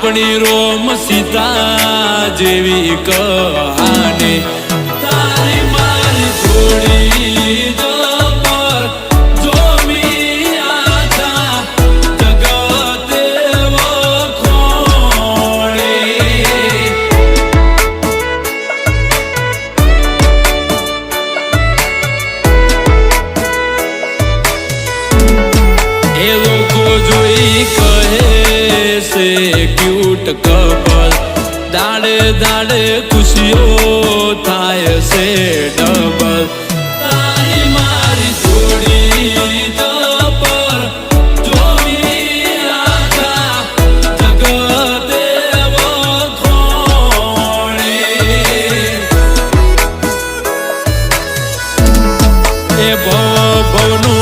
આપણી રોમ સીતા જેવી કહાની તારી મારી થોડી પર જોમી આખા જગતે વખોણી એ લોકો જોઈ કહે છે ક્યુટ કપલ દાડે દાડે ખુશીઓ થાય છે ડબલ